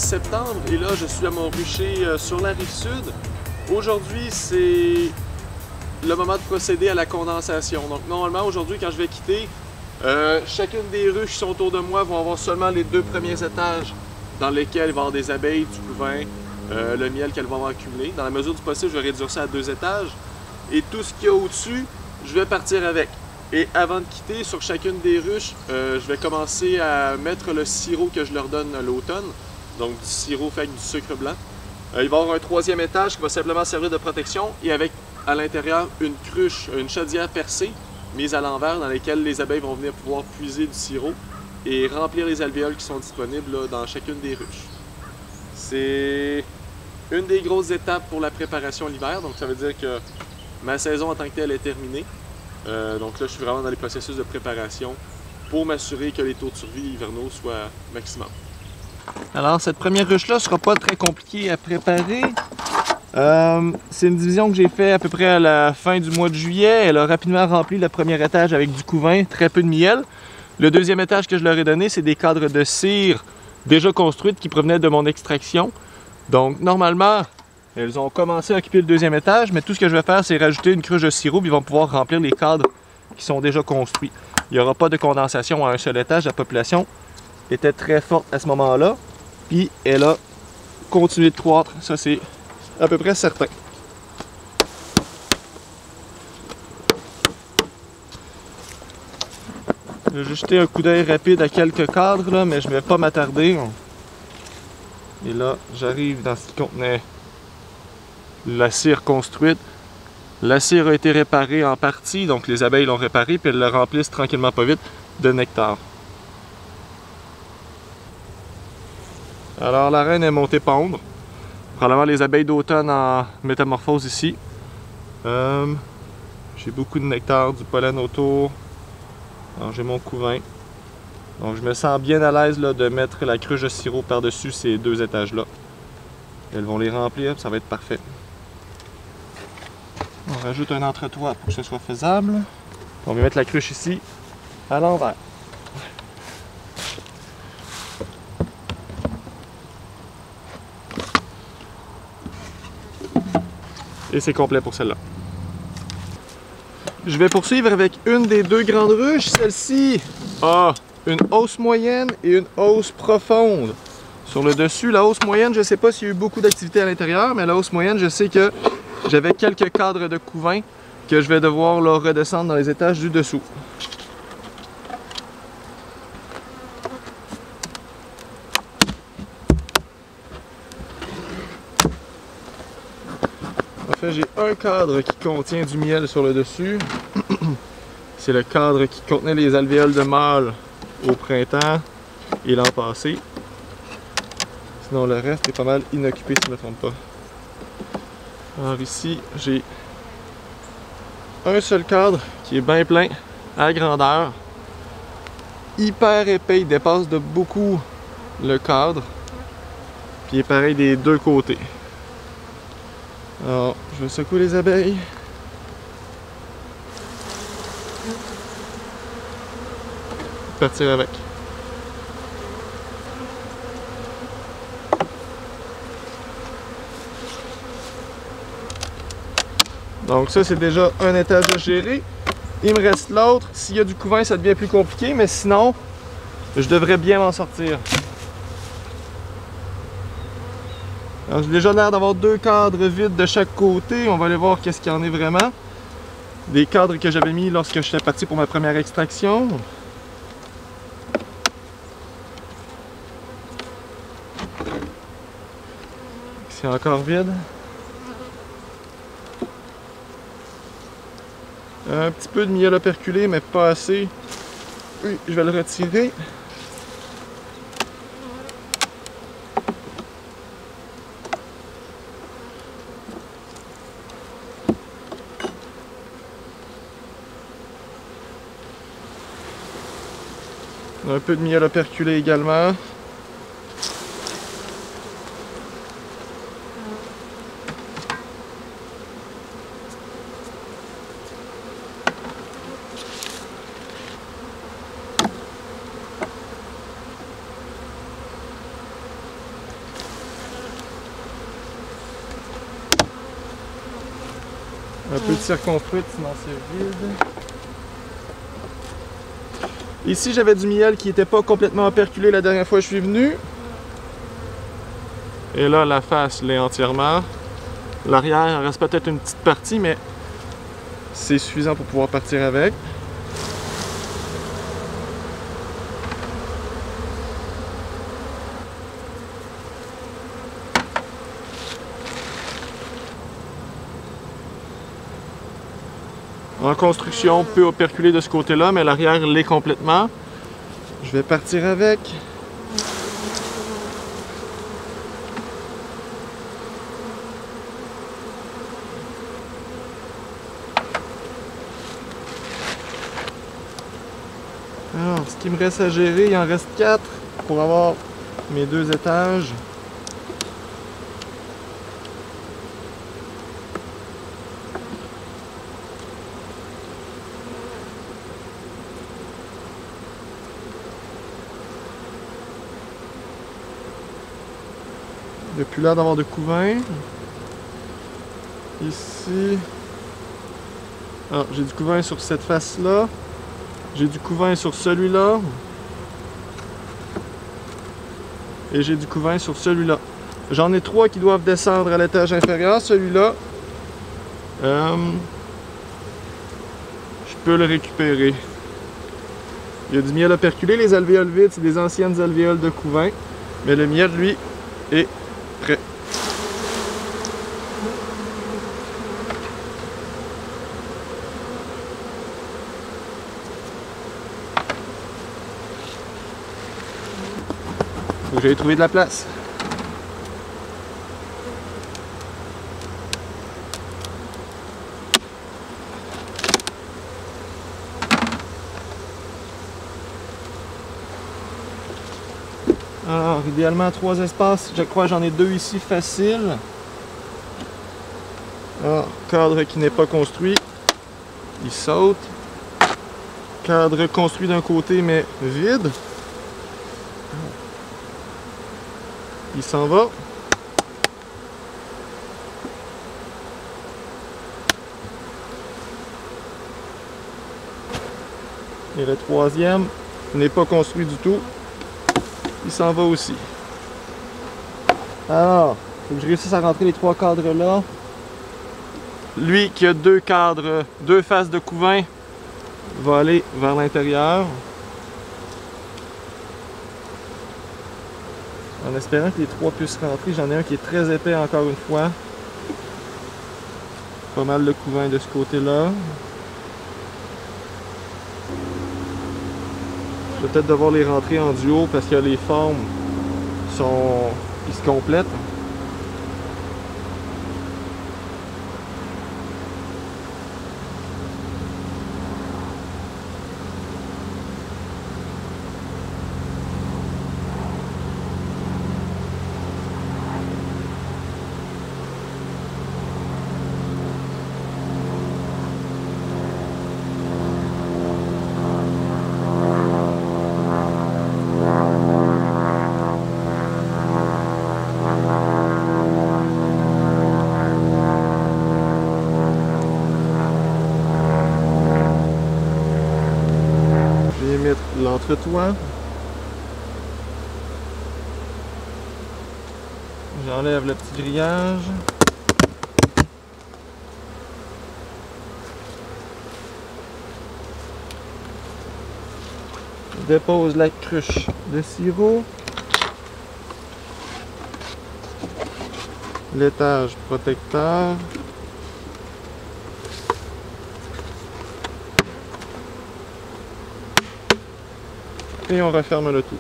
septembre et là je suis à mon rucher sur la rive sud. Aujourd'hui c'est le moment de procéder à la condensation. Donc normalement aujourd'hui quand je vais quitter, chacune des ruches qui sont autour de moi vont avoir seulement les 2 premiers étages dans lesquels il va y avoir des abeilles, du couvain, le miel qu'elles vont avoir accumulé. Dans la mesure du possible, je vais réduire ça à 2 étages. Et tout ce qu'il y a au-dessus, je vais partir avec. Et avant de quitter, sur chacune des ruches, je vais commencer à mettre le sirop que je leur donne à l'automne. Donc du sirop fait avec du sucre blanc. Il va y avoir un 3e étage qui va simplement servir de protection et avec à l'intérieur une cruche, une chaudière percée mise à l'envers dans laquelle les abeilles vont venir pouvoir puiser du sirop et remplir les alvéoles qui sont disponibles là, dans chacune des ruches. C'est une des grosses étapes pour la préparation l'hiver, donc ça veut dire que ma saison en tant que telle est terminée. Donc là, je suis vraiment dans les processus de préparation pour m'assurer que les taux de survie hivernaux soient maximum. Alors, cette première ruche-là ne sera pas très compliquée à préparer. C'est une division que j'ai faite à peu près à la fin du mois de juillet. Elle a rapidement rempli le premier étage avec du couvain, très peu de miel. Le 2e étage que je leur ai donné, c'est des cadres de cire déjà construites qui provenaient de mon extraction. Donc, normalement, elles ont commencé à occuper le 2e étage, mais tout ce que je vais faire, c'est rajouter une cruche de sirop, puis ils vont pouvoir remplir les cadres qui sont déjà construits. Il n'y aura pas de condensation à un seul étage. La population était très forte à ce moment-là, puis elle a continué de croître. Ça, c'est à peu près certain. Je vais jeter un coup d'œil rapide à quelques cadres, là, mais je ne vais pas m'attarder. Et là, j'arrive dans ce qui contenait la cire construite. La cire a été réparée en partie, donc les abeilles l'ont réparée, puis elles la remplissent tranquillement pas vite de nectar. Alors la reine est montée pondre. Probablement les abeilles d'automne en métamorphose ici. J'ai beaucoup de nectar, du pollen autour. J'ai mon couvain. Donc je me sens bien à l'aise de mettre la cruche de sirop par-dessus ces 2 étages-là. Elles vont les remplir, ça va être parfait. On rajoute un entretoit pour que ce soit faisable. On va mettre la cruche ici, à l'envers. Et c'est complet pour celle-là. Je vais poursuivre avec une des 2 grandes ruches. Celle-ci a une hausse moyenne et une hausse profonde. Sur le dessus, la hausse moyenne, je ne sais pas s'il y a eu beaucoup d'activité à l'intérieur, mais la hausse moyenne, je sais que j'avais quelques cadres de couvain que je vais devoir là, redescendre dans les étages du dessous. En fait, j'ai un cadre qui contient du miel sur le dessus. C'est le cadre qui contenait les alvéoles de mâle au printemps et l'an passé. Sinon, le reste est pas mal inoccupé si je ne me trompe pas. Alors ici, j'ai un seul cadre qui est bien plein à grandeur. Hyper épais, il dépasse de beaucoup le cadre. Puis il est pareil des 2 côtés. Alors, je vais secouer les abeilles. Partir avec. Donc ça, c'est déjà un étage à gérer. Il me reste l'autre. S'il y a du couvain, ça devient plus compliqué, mais sinon, je devrais bien m'en sortir. Alors j'ai déjà l'air d'avoir 2 cadres vides de chaque côté. On va aller voir qu'est-ce qu'il y en est vraiment. Des cadres que j'avais mis lorsque j'étais parti pour ma première extraction. C'est encore vide. Un petit peu de miel à perculer, mais pas assez. Oui, je vais le retirer. Un peu de miel à perculer également. Un peu de circonflute, sinon c'est vide. Ici, j'avais du miel qui n'était pas complètement operculé la dernière fois que je suis venu. Et là, la face l'est entièrement. L'arrière, il reste peut-être une petite partie, mais c'est suffisant pour pouvoir partir avec. En construction, peu operculé de ce côté-là, mais l'arrière l'est complètement. Je vais partir avec. Alors, ce qui me reste à gérer, il en reste 4 pour avoir mes 2 étages. Il n'y a plus l'air d'avoir de couvain. Ici. Alors, j'ai du couvain sur cette face-là. J'ai du couvain sur celui-là. Et j'ai du couvain sur celui-là. J'en ai 3 qui doivent descendre à l'étage inférieur. Celui-là, je peux le récupérer. Il y a du miel operculé. Les alvéoles vides, c'est des anciennes alvéoles de couvain. Mais le miel, lui, est prêt. Faut que j'aille trouver de la place. Alors, idéalement 3 espaces. Je crois que j'en ai 2 ici facile. Alors, cadre qui n'est pas construit. Il saute. Cadre construit d'un côté mais vide. Il s'en va. Et le troisième n'est pas construit du tout. Il s'en va aussi. Alors, il faut que je réussisse à rentrer les 3 cadres là. Lui qui a 2 cadres, 2 faces de couvain, va aller vers l'intérieur. En espérant que les 3 puissent rentrer. J'en ai un qui est très épais encore une fois. Pas mal de couvain de ce côté-là. Je vais peut-être devoir les rentrer en duo parce que les formes ils se complètent. L'entretoit. J'enlève le petit grillage. Je dépose la cruche de sirop. L'étage protecteur. Et on referme le tout.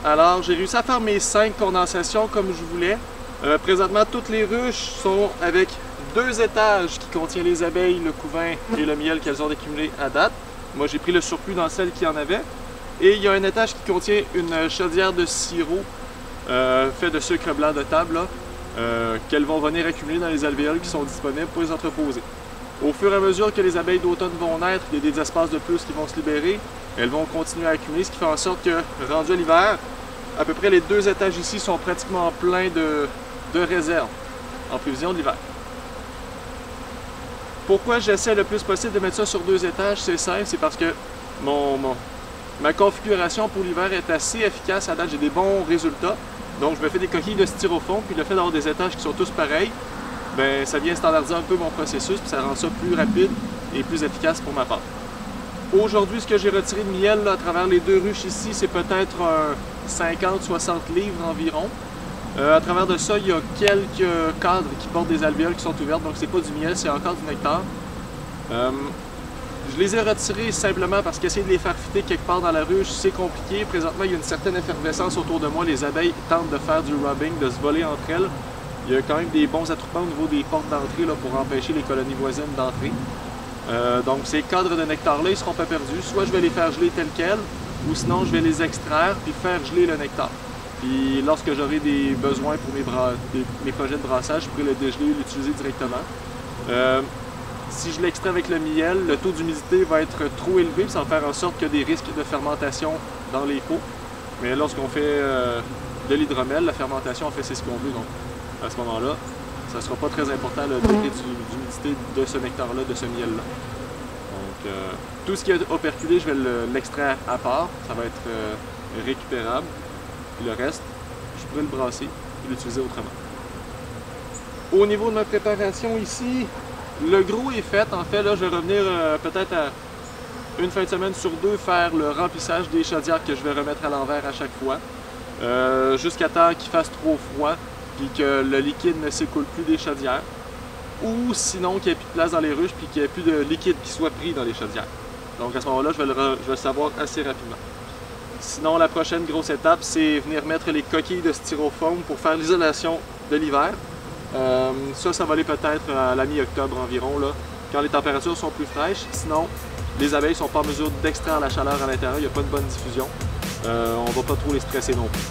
Alors, j'ai réussi à faire mes 5 condensations comme je voulais. Présentement, toutes les ruches sont avec 2 étages qui contiennent les abeilles, le couvain et le miel qu'elles ont accumulé à date. Moi, j'ai pris le surplus dans celles qui en avaient. Et il y a un étage qui contient une chaudière de sirop fait de sucre blanc de table qu'elles vont venir accumuler dans les alvéoles qui sont disponibles pour les entreposer. Au fur et à mesure que les abeilles d'automne vont naître, il y a des espaces de plus qui vont se libérer. Elles vont continuer à accumuler, ce qui fait en sorte que, rendu à l'hiver, À peu près les 2 étages ici sont pratiquement pleins de réserves en prévision de l'hiver. Pourquoi j'essaie le plus possible de mettre ça sur 2 étages? C'est simple, c'est parce que ma configuration pour l'hiver est assez efficace. À date, j'ai des bons résultats. Donc, je me fais des coquilles de styrofoam, puis le fait d'avoir des étages qui sont tous pareils, ben, ça vient standardiser un peu mon processus, puis ça rend ça plus rapide et plus efficace pour ma part. Aujourd'hui, ce que j'ai retiré de miel là, à travers les 2 ruches ici, c'est peut-être un 50-60 livres environ. À travers de ça, il y a quelques cadres qui portent des alvéoles qui sont ouvertes, donc c'est pas du miel, c'est encore du nectar. Je les ai retirés simplement parce qu'essayer de les faire fitter quelque part dans la ruche, c'est compliqué. Présentement, il y a une certaine effervescence autour de moi. Les abeilles tentent de faire du rubbing, de se voler entre elles. Il y a quand même des bons attroupements au niveau des portes d'entrée pour empêcher les colonies voisines d'entrer. Donc ces cadres de nectar-là, ils seront pas perdus. Soit je vais les faire geler tels quels, ou sinon je vais les extraire puis faire geler le nectar. Puis lorsque j'aurai des besoins pour mes projets de brassage, je pourrai le dégeler et l'utiliser directement. Si je l'extrais avec le miel, le taux d'humidité va être trop élevé, ça va faire en sorte qu'il y a des risques de fermentation dans les pots. Mais lorsqu'on fait de l'hydromel, la fermentation, on fait c'est ce qu'on veut. Donc à ce moment-là, ça ne sera pas très important le degré d'humidité de ce nectar-là, de ce miel-là. Donc tout ce qui est operculé, je vais l'extraire à part, ça va être récupérable. Puis le reste, je pourrais le brasser et l'utiliser autrement. Au niveau de ma préparation ici, le gros est fait. En fait, là, je vais revenir peut-être à une fin de semaine sur 2 faire le remplissage des chaudières que je vais remettre à l'envers à chaque fois. Jusqu'à temps qu'il fasse trop froid puis que le liquide ne s'écoule plus des chaudières. Ou sinon qu'il n'y ait plus de place dans les ruches puis qu'il n'y ait plus de liquide qui soit pris dans les chaudières. Donc à ce moment-là, je vais le savoir assez rapidement. Sinon, la prochaine grosse étape, c'est venir mettre les coquilles de styrofoam pour faire l'isolation de l'hiver. Ça va aller peut-être à la mi-octobre environ, là, quand les températures sont plus fraîches. Sinon, les abeilles ne sont pas en mesure d'extraire la chaleur à l'intérieur, il n'y a pas de bonne diffusion. On ne va pas trop les stresser non plus.